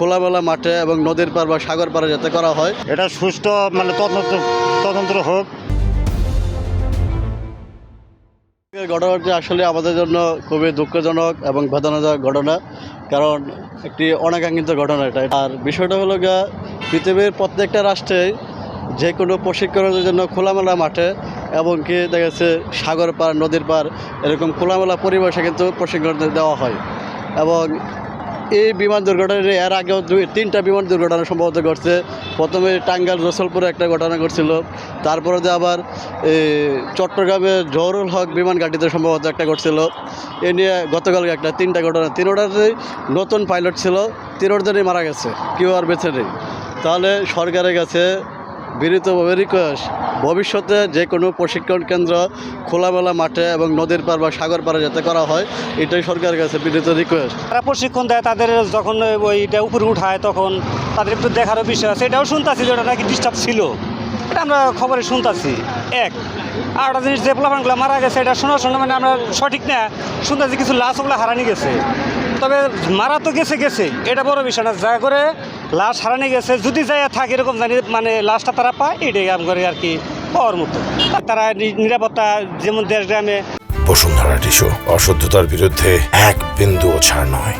খোলামেলা মাঠে এবং নদীর পার বা সাগর পাড়ে যাতে করা হয়, এটা সুষ্ঠু তদন্ত হোক। ঘটনাটি আসলে আমাদের জন্য খুবই দুঃখজনক এবং বেদনাদায়ক ঘটনা, কারণ একটি অনাকাঙ্ক্ষিত ঘটনা এটা। আর বিষয়টা হলো গিয়ে পৃথিবীর প্রত্যেকটা রাষ্ট্রেই যে কোনো প্রশিক্ষণের জন্য খোলামেলা মাঠে এবং কি দেখা যাচ্ছে সাগর পার নদীর পার এরকম খোলামেলা পরিবেশে কিন্তু প্রশিক্ষণ দেওয়া হয়। এবং এই বিমান দুর্ঘটনাটি এর আগেও তিনটা বিমান দুর্ঘটনা সম্ভবত ঘটছে। প্রথমে টাঙ্গাইল রসুলপুরে একটা ঘটনা ঘটছিল, তারপরে যে আবার চট্টগ্রামে জহুরুল হক বিমান ঘাঁটিতে সম্ভবত একটা ঘটছিল। এ নিয়ে গতকালকে তিনটা ঘটনা, তিনোটাতেই নতুন পাইলট ছিল, তিনোটাতেই মারা গেছে, কেউ আর বেঁচে নেই। তাহলে সরকারের কাছে বিনীতভাবে রিকোয়েস্ট, ভবিষ্যতে যে কোনো প্রশিক্ষণ কেন্দ্র খোলামেলা মাঠে এবং নদীর পার বা সাগর পাড়ে যাতে করা হয়, এটাই সরকারের কাছে বিনীত রিকোয়েস্ট। তারা প্রশিক্ষণ দেয়, তাদের যখন ওইটা উপরে উঠায় তখন তাদের একটু দেখারও বিষয় আছে। এটাও শুনতেছি যে ওটা নাকি ডিস্টার্ব ছিল, এটা আমরা খবরে শুনতেছি। আর একটা জিনিস, যে প্লাবানগুলো মারা গেছে এটা শোনার সঙ্গে মানে আমরা সঠিক না, শুনতেছি কিছু লাশ ওগুলো হারানি গেছে। তবে মারা তো গেছে, এটা বড় বিষয় না। যা করে লাশ হারানি গেছে, যদি যায় থাকে এরকম জানি মানে লাশটা তারা পায়, এটাই আম করে আর কি পাওয়ার মতো। তারা নিরাপত্তা যেমন দেশ গ্রামে। বসুন্ধরা টিস্যু, অশুদ্ধতার বিরুদ্ধে এক বিন্দুও ছাড় নয়।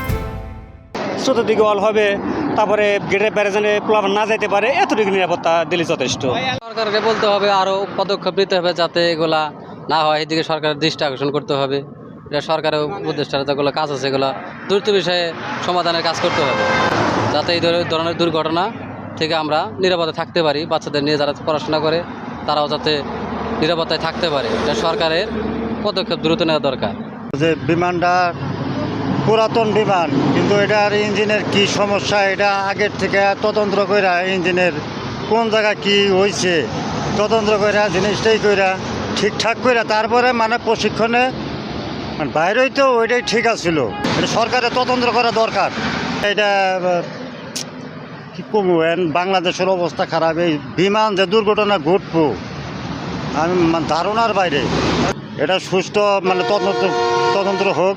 চতুর্দিকে অল হবে, তারপরে গেটের ব্যারেজনে প্লাবন না যাইতে পারে, এতটুকু নিরাপত্তা দিলে যথেষ্ট। সরকারকে বলতে হবে আরও পদক্ষেপ নিতে হবে যাতে এগুলা না হয়, এদিকে সরকারের দৃষ্টি আকর্ষণ করতে হবে। এটা সরকারের উপদেষ্টার যেগুলো কাজ আছে এগুলো দ্রুত বিষয়ে সমাধানের কাজ করতে হবে, যাতে এই ধরনের দুর্ঘটনা থেকে আমরা নিরাপদে থাকতে পারি। বাচ্চাদের নিয়ে যারা পড়াশোনা করে তারাও যাতে নিরাপত্তায় থাকতে পারে, এটা সরকারের পদক্ষেপ দ্রুত নেওয়া দরকার। যে বিমানটা পুরাতন বিমান, কিন্তু এটার ইঞ্জিনের কি সমস্যা এটা আগের থেকে তদন্ত কইরা, ইঞ্জিনের কোন জায়গায় কি হয়েছে তদন্ত কইরা, জিনিসটাই কইরা ঠিকঠাক কইরা তারপরে মানে প্রশিক্ষণে মানে বাইরে হইতো ওইটাই ঠিক আছিল। এটা সরকারের তদন্ত করা দরকার। এটা কি কমু, বাংলাদেশের অবস্থা খারাপ। এই বিমান যে দুর্ঘটনা ঘটবো আমি ধারণার বাইরে। এটা সুষ্ঠু তদন্ত হোক।